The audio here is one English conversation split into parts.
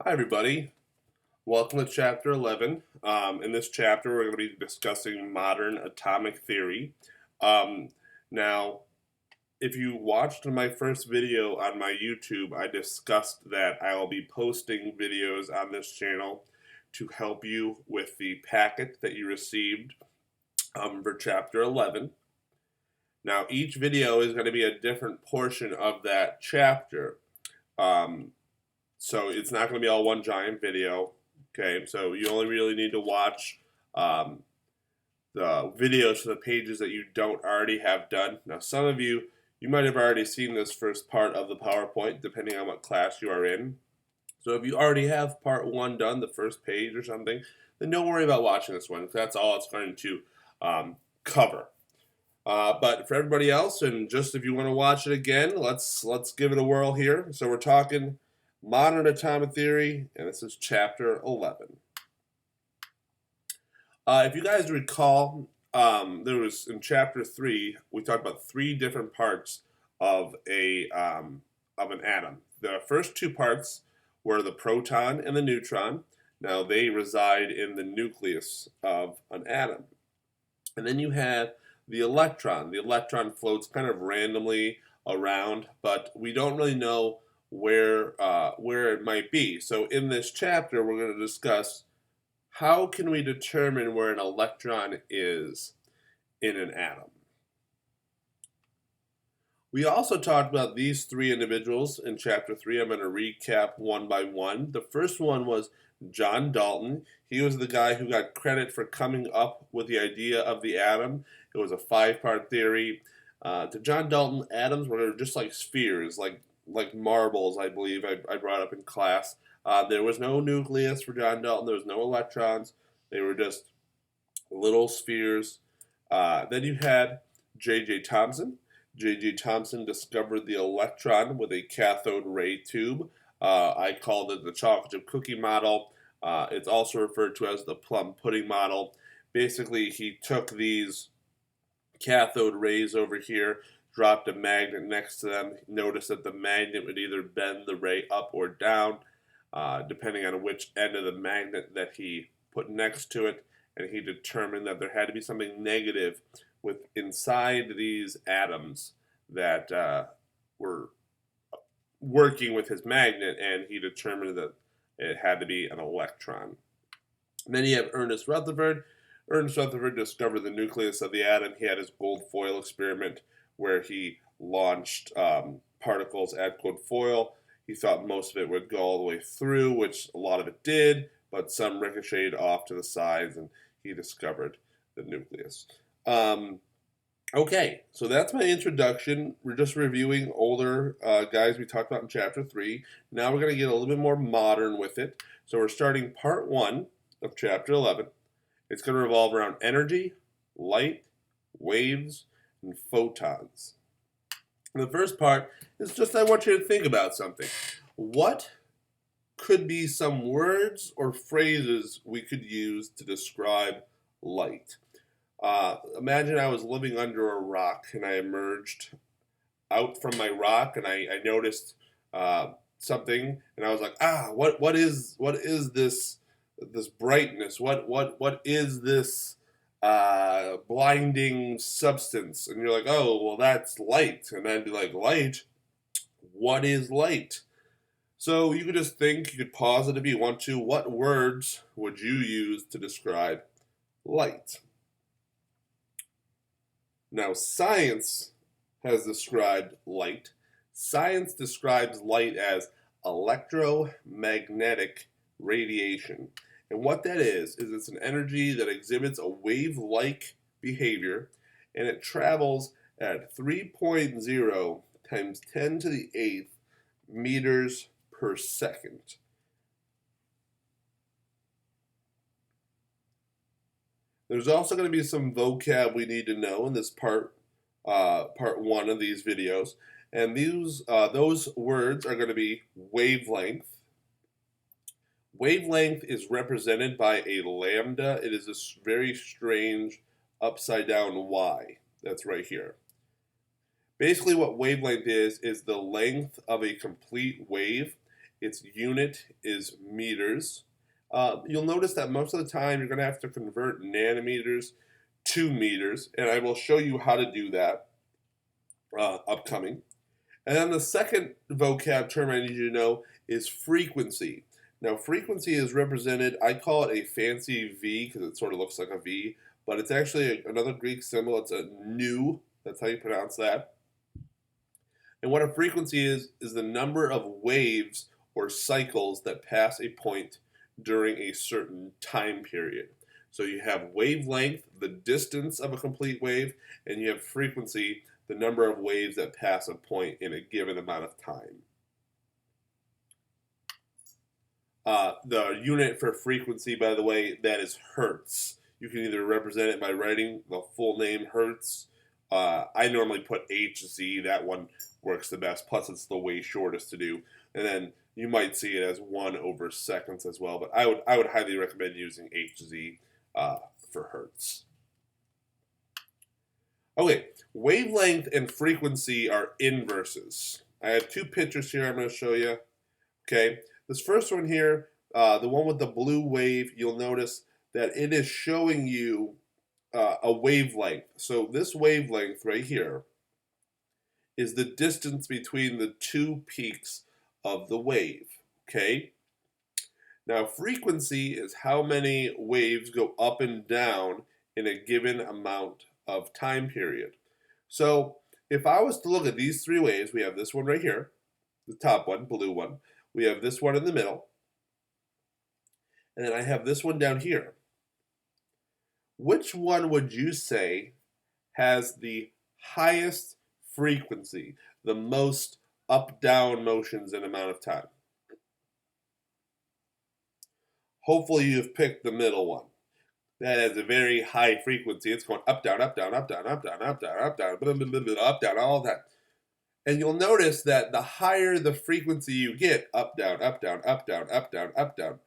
Hi, everybody. Welcome to Chapter 11. In this chapter, we're going to be discussing modern atomic theory. Now, if you watched my first video on my YouTube, I discussed that I will be posting videos on this channel to help you with the packet that you received for Chapter 11. Now, each video is going to be a different portion of that chapter. So it's not going to be all one giant video. Okay, so you only really need to watch the videos for the pages that you don't already have done. Now, some of you might have already seen this first part of the PowerPoint, depending on what class you are in. So if you already have part 1 done, the first page or something, then don't worry about watching this one, because that's all it's going to cover. But for everybody else, and just if you want to watch it again, let's give it a whirl here. So we're talking modern atomic theory, and this is Chapter 11. If you guys recall, there was in Chapter 3, we talked about 3 different parts of an atom. The first 2 parts were the proton and the neutron. Now they reside in the nucleus of an atom. And then you have the electron. The electron floats kind of randomly around, but we don't really know where it might be. So in this chapter, we're going to discuss how can we determine where an electron is in an atom. We also talked about these 3 individuals in Chapter 3. I'm going to recap one by one. The first one was John Dalton. He was the guy who got credit for coming up with the idea of the atom. It was a 5-part theory. To John Dalton, atoms were just like spheres, like marbles, I believe I brought up in class. There was no nucleus for John Dalton. There was no electrons. They were just little spheres. Then you had J.J. Thomson. J.J. Thomson discovered the electron with a cathode ray tube. I called it the chocolate chip cookie model. It's also referred to as the plum pudding model. Basically, he took these cathode rays over here, dropped a magnet next to them, noticed that the magnet would either bend the ray up or down, depending on which end of the magnet that he put next to it, and he determined that there had to be something negative inside these atoms that were working with his magnet, and he determined that it had to be an electron. And then you have Ernest Rutherford. Ernest Rutherford discovered the nucleus of the atom. He had his gold foil experiment where he launched particles at gold foil. He thought most of it would go all the way through, which a lot of it did, but some ricocheted off to the sides, and he discovered the nucleus. Okay, so that's my introduction. We're just reviewing older guys we talked about in Chapter 3. Now we're going to get a little bit more modern with it. So we're starting Part 1 of Chapter 11. It's going to revolve around energy, light, waves, and photons. And the first part is just I want you to think about something. What could be some words or phrases we could use to describe light? Imagine I was living under a rock and I emerged out from my rock and I noticed something and I was like, what is this brightness? What is this blinding substance? And you're like, oh, well, that's light. And I'd be like, light? What is light? So you could just think, you could pause it if you want to. What words would you use to describe light? Now, science has described light. Science describes light as electromagnetic radiation. And what that is it's an energy that exhibits a wave-like behavior, and it travels at 3.0 times 10 to the 8th meters per second. There's also going to be some vocab we need to know in this part 1 of these videos, and those words are going to be wavelength. Wavelength is represented by a lambda. It is this very strange upside down Y that's right here. Basically what wavelength is the length of a complete wave, Its unit is meters. You'll notice that most of the time you're going to have to convert nanometers to meters, and I will show you how to do that upcoming. And then the second vocab term I need you to know is frequency. Now, frequency is represented, I call it a fancy V because it sort of looks like a V, but it's actually another Greek symbol. It's a nu, that's how you pronounce that. And what a frequency is the number of waves or cycles that pass a point during a certain time period. So you have wavelength, the distance of a complete wave, and you have frequency, the number of waves that pass a point in a given amount of time. The unit for frequency, by the way, that is hertz. You can either represent it by writing the full name hertz. I normally put HZ, that one works the best, plus it's the way shortest to do. And then you might see it as 1/seconds as well, but I would highly recommend using HZ for hertz. Okay, wavelength and frequency are inverses. I have two pictures here I'm going to show you. Okay, this first one here, the one with the blue wave, you'll notice that it is showing you a wavelength. So this wavelength right here is the distance between the two peaks of the wave. Okay? Now, frequency is how many waves go up and down in a given amount of time period. So if I was to look at these three waves, we have this one right here, the top one, blue one. We have this one in the middle. And then I have this one down here. Which one would you say has the highest frequency, the most up-down motions in amount of time? Hopefully you've picked the middle one. That has a very high frequency. It's going up, down, up, down, up, down, up, down, up, down, up, down, blah, blah, blah, blah, up, down, all that. And you'll notice that the higher the frequency you get, up, down, up, down, up, down, up, down, up, down,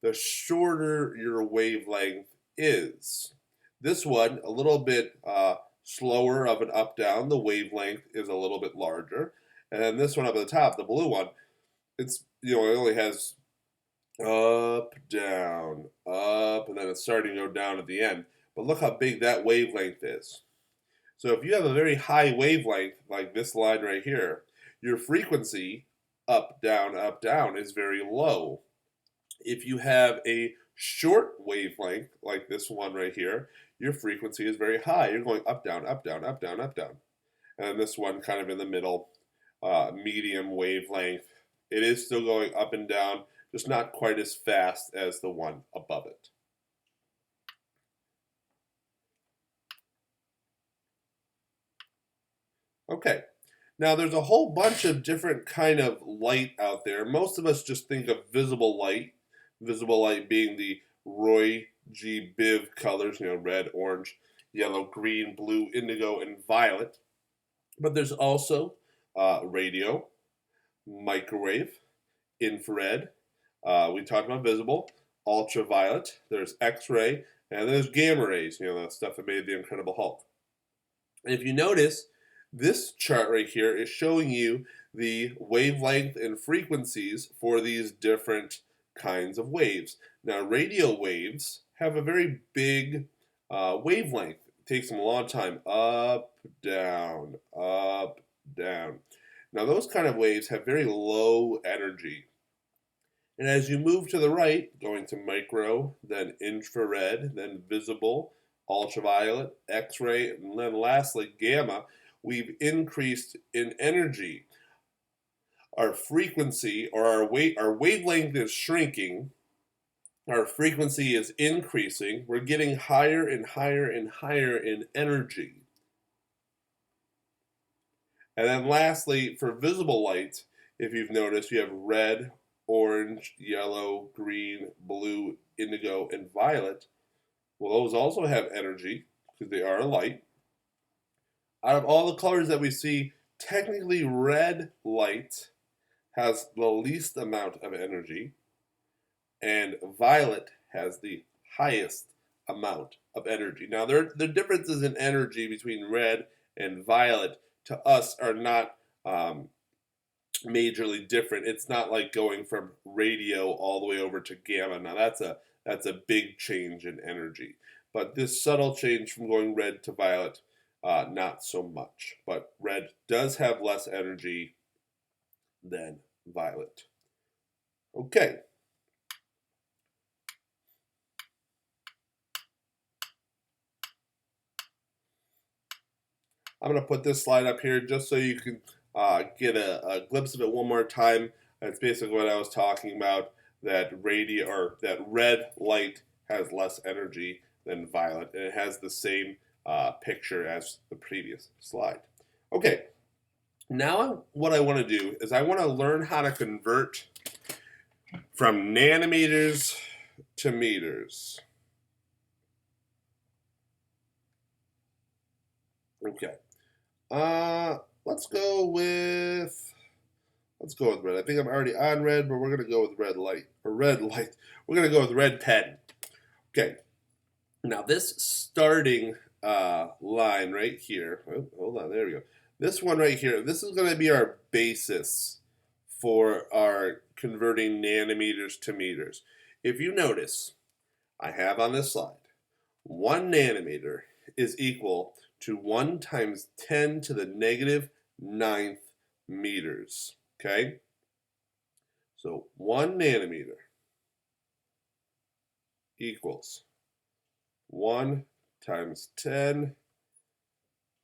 the shorter your wavelength is. This one, a little bit slower of an up, down, the wavelength is a little bit larger. And then this one up at the top, the blue one, it's, it only has up, down, up, and then it's starting to go down at the end. But look how big that wavelength is. So if you have a very high wavelength, like this line right here, your frequency, up, down, is very low. If you have a short wavelength, like this one right here, your frequency is very high. You're going up, down, up, down, up, down, up, down. And this one kind of in the middle, medium wavelength. It is still going up and down, just not quite as fast as the one above it. Okay, now there's a whole bunch of different kind of light out there. Most of us just think of visible light being the Roy G. Biv colors, red, orange, yellow, green, blue, indigo, and violet. But there's also radio, microwave, infrared. We talked about visible, ultraviolet. There's X-ray, and there's gamma rays. The stuff that made the Incredible Hulk. And if you notice, this chart right here is showing you the wavelength and frequencies for these different kinds of waves. Now, radio waves have a very big wavelength. It takes them a long time. Up, down, up, down. Now, those kind of waves have very low energy. And as you move to the right, going to micro, then infrared, then visible, ultraviolet, X-ray, and then lastly gamma, we've increased in energy. Our frequency, or our wavelength is shrinking. Our frequency is increasing. We're getting higher and higher and higher in energy. And then lastly, for visible light, if you've noticed, you have red, orange, yellow, green, blue, indigo, and violet. Well, those also have energy because they are light. Out of all the colors that we see, technically red light has the least amount of energy, and violet has the highest amount of energy. Now, the differences in energy between red and violet to us are not majorly different. It's not like going from radio all the way over to gamma. Now that's a big change in energy. But this subtle change from going red to violet, not so much. But red does have less energy than violet. Okay. I'm going to put this slide up here just so you can get a glimpse of it one more time. That's basically what I was talking about, that that red light has less energy than violet, and it has the same picture as the previous slide. Okay, now what I want to do is I want to learn how to convert from nanometers to meters. Okay. Let's go with red. I think I'm already on red, but we're gonna go with red light. We're gonna go with red pen. Okay. Now this starting line right here. Oh, hold on, there we go. This one right here. This is gonna be our basis for our converting nanometers to meters. If you notice, I have on this slide, 1 nanometer is equal to 1 times 10 to the negative 9th meters. Okay? So 1 nanometer equals 1 times 10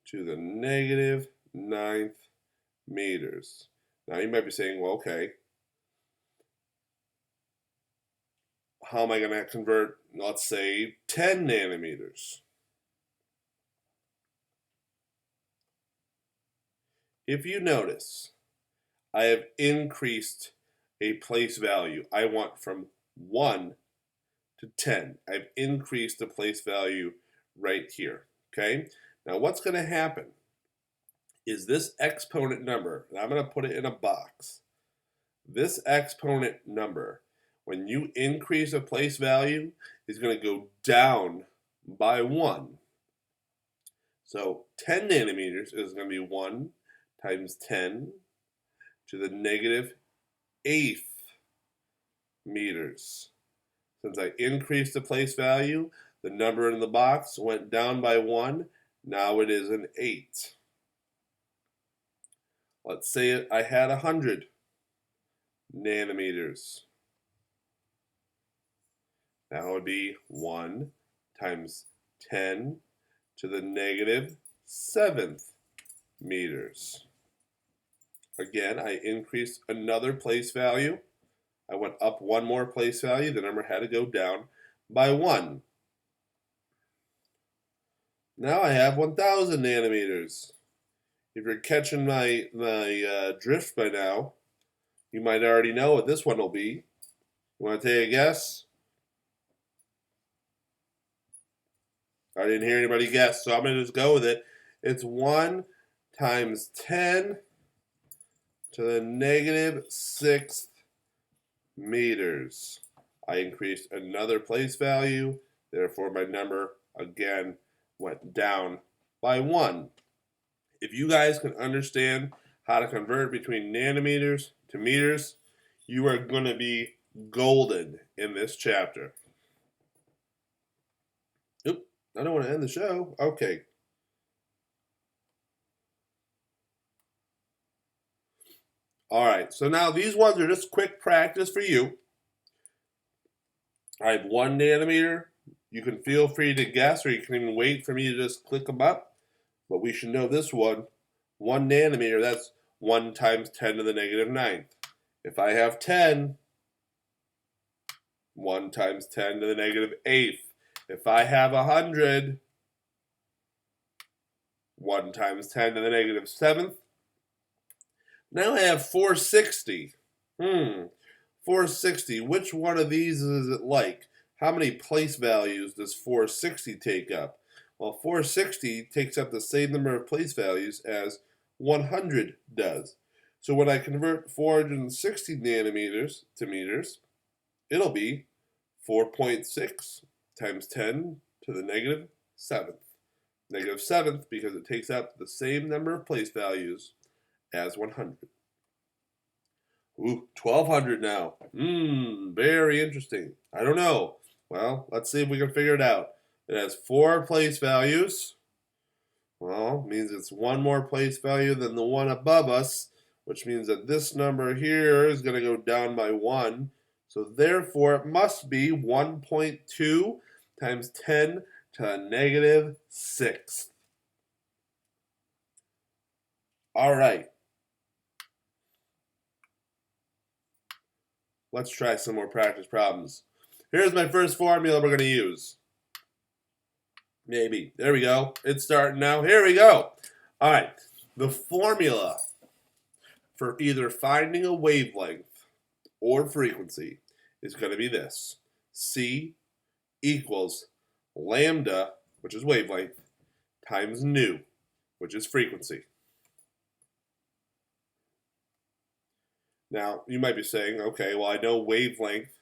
to the negative 9th meters. Now you might be saying, well, okay, how am I going to convert, let's say, 10 nanometers? If you notice, I have increased a place value. I want from 1 to 10. I've increased the place value right here. Okay? Now what's going to happen is this exponent number, and I'm going to put it in a box. This exponent number, when you increase a place value, is going to go down by 1. So 10 nanometers is going to be 1 times 10 to the negative 8th meters. Since I increased the place value, the number in the box went down by 1. Now it is an 8. Let's say I had 100 nanometers. Now it would be 1 times 10 to the negative 7th meters. Again, I increased another place value. I went up one more place value. The number had to go down by 1. Now I have 1,000 nanometers. If you're catching my drift by now, you might already know what this one will be. You want to take a guess? I didn't hear anybody guess, so I'm going to just go with it. It's 1 times 10 to the negative 6th meters. I increased another place value, therefore my number again went down by 1. If you guys can understand how to convert between nanometers to meters, you are going to be golden in this chapter. Oop, I don't want to end the show. Okay. All right, so now these ones are just quick practice for you. I have 1 nanometer. You can feel free to guess, or you can even wait for me to just click them up. But we should know this one. 1 nanometer, that's 1 times 10 to the negative 9th. If I have 10, 1 times 10 to the negative 8th. If I have 100, 1 times 10 to the negative 7th. Now I have 460. 460. Which one of these is it like? How many place values does 460 take up? Well, 460 takes up the same number of place values as 100 does. So when I convert 460 nanometers to meters, it'll be 4.6 times 10 to the negative 7th. Negative 7th because it takes up the same number of place values as 100. Ooh, 1200 now. Very interesting. I don't know. Well, let's see if we can figure it out. It has 4 place values. Well, means it's one more place value than the one above us, which means that this number here is going to go down by 1. So therefore, it must be 1.2 times 10 to the negative 6th. All right. Let's try some more practice problems. Here's my first formula we're going to use. Maybe. There we go. It's starting now. Here we go. All right. The formula for either finding a wavelength or frequency is going to be this. C equals lambda, which is wavelength, times nu, which is frequency. Now, you might be saying, okay, well, I know wavelength,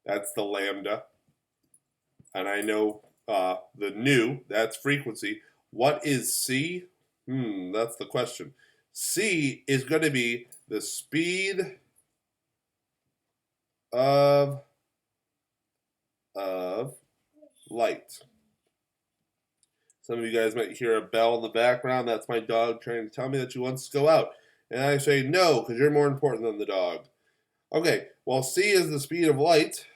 that's the lambda, and I know the nu, that's frequency. What is C? That's the question. C is going to be the speed of light. Some of you guys might hear a bell in the background. That's my dog trying to tell me that she wants to go out. And I say, no, because you're more important than the dog. Okay, well, C is the speed of light.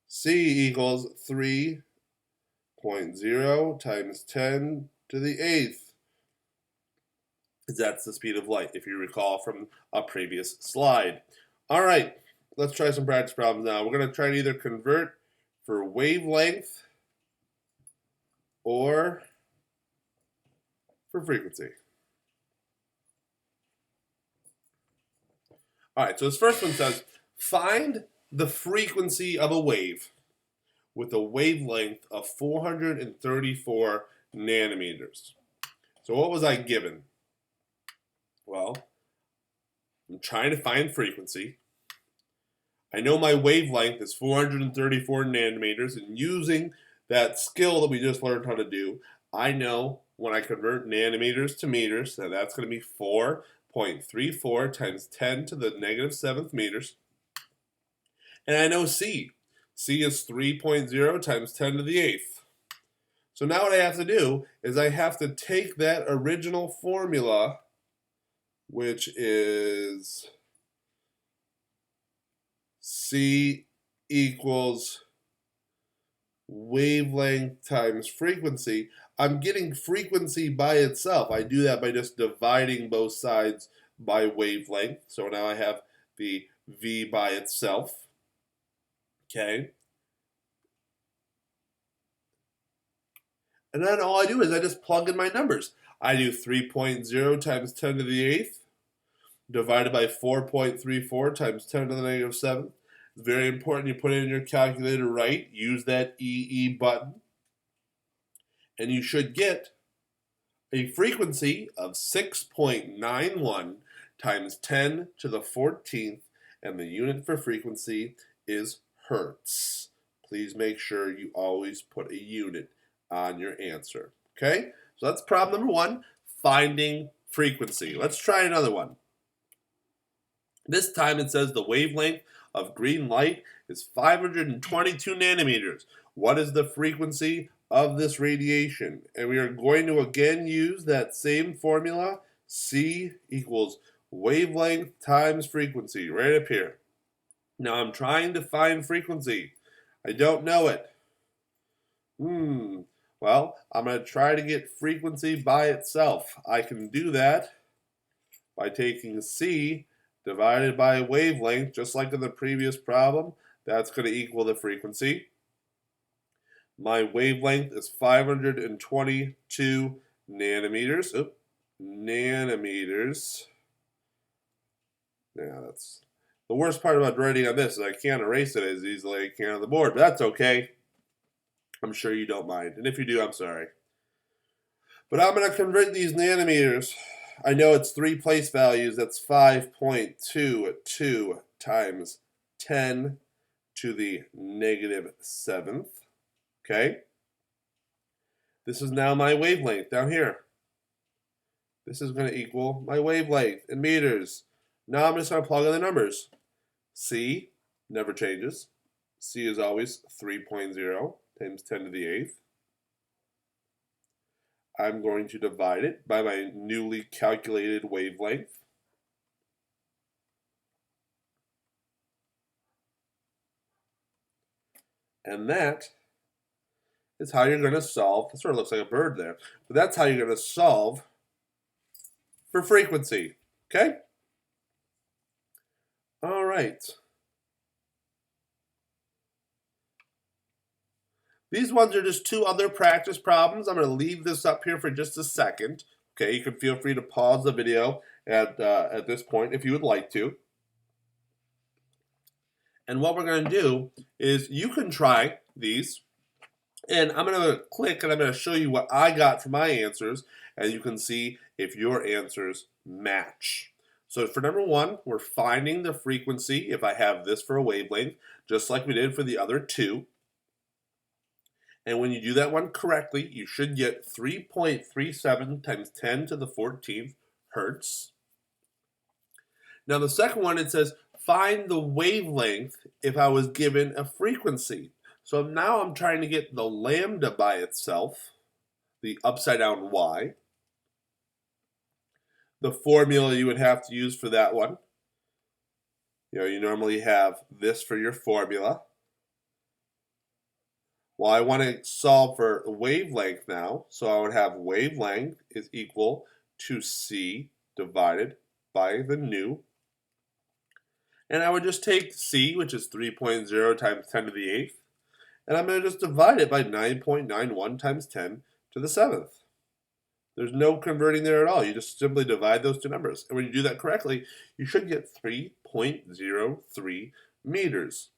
C equals 3.0 times 10 to the 8th. That's the speed of light, if you recall from a previous slide. All right, let's try some practice problems now. We're going to try to either convert for wavelength or for frequency. All right, so this first one says, find the frequency of a wave with a wavelength of 434 nanometers. So what was I given? Well, I'm trying to find frequency. I know my wavelength is 434 nanometers, and using that skill that we just learned how to do, I know when I convert nanometers to meters, that that's going to be 4.34 times 10 to the negative 7th meters. And I know C. C is 3.0 times 10 to the 8th. So now what I have to do is I have to take that original formula, which is C equals wavelength times frequency. I'm getting frequency by itself. I do that by just dividing both sides by wavelength. So now I have the V by itself. Okay. And then all I do is I just plug in my numbers. I do 3.0 times 10 to the 8th divided by 4.34 times 10 to the negative 7th. It's very important you put it in your calculator right. Use that EE button. And you should get a frequency of 6.91 times 10 to the 14th. And the unit for frequency is hertz. Please make sure you always put a unit on your answer. Okay? So that's problem number 1, finding frequency. Let's try another one. This time it says the wavelength of green light is 522 nanometers. What is the frequency of this radiation? And we are going to again use that same formula. C equals wavelength times frequency, right up here. Now I'm trying to find frequency. I don't know it. Well, I'm going to try to get frequency by itself. I can do that by taking C divided by wavelength, just like in the previous problem. That's going to equal the frequency. My wavelength is 522 nanometers. Nanometers. Yeah, that's the worst part about writing on this is I can't erase it as easily as I can on the board, but that's okay. I'm sure you don't mind. And if you do, I'm sorry. But I'm going to convert these nanometers. I know it's 3 place values. That's 5.22 times 10 to the negative 7th. Okay? This is now my wavelength down here. This is going to equal my wavelength in meters. Now I'm just going to plug in the numbers. C never changes. C is always 3.0 times 10 to the 8th. I'm going to divide it by my newly calculated wavelength. And that is how you're going to solve. It sort of looks like a bird there, but that's how you're going to solve for frequency. Okay? All right. These ones are just two other practice problems. I'm going to leave this up here for just a second. Okay, you can feel free to pause the video at this point if you would like to. And what we're going to do is you can try these. And I'm going to click and I'm going to show you what I got for my answers. And you can see if your answers match. So for number one, we're finding the frequency if I have this for a wavelength, just like we did for the other two. And when you do that one correctly, you should get 3.37 times 10 to the 14th hertz. Now the second one, it says, find the wavelength if I was given a frequency. So now I'm trying to get the lambda by itself, the upside down y. The formula you would have to use for that one, you normally have this for your formula. Well, I want to solve for wavelength now, so I would have wavelength is equal to C divided by the nu. And I would just take C, which is 3.0 times 10 to the 8th, and I'm going to just divide it by 9.91 times 10 to the 7th. There's no converting there at all. You just simply divide those two numbers. And when you do that correctly, you should get 3.03 meters.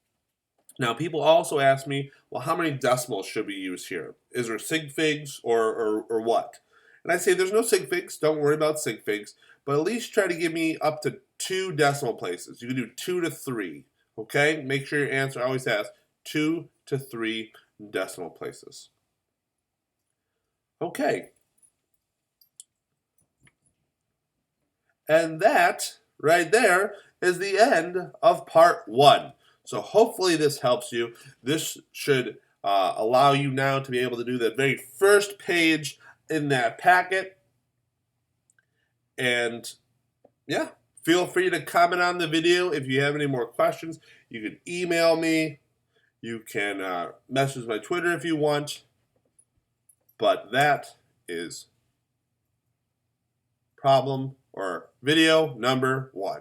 Now, people also ask me, well, how many decimals should we use here? Is there sig figs or what? And I say there's no sig figs. Don't worry about sig figs. But at least try to give me up to 2 decimal places. You can do 2 to 3. Okay? Make sure your answer always has 2 to 3 decimal places. Okay. And that right there is the end of part 1. So hopefully this helps you. This should allow you now to be able to do the very first page in that packet. And yeah, feel free to comment on the video if you have any more questions. You can email me. You can message my Twitter if you want. But that is problem or video number 1.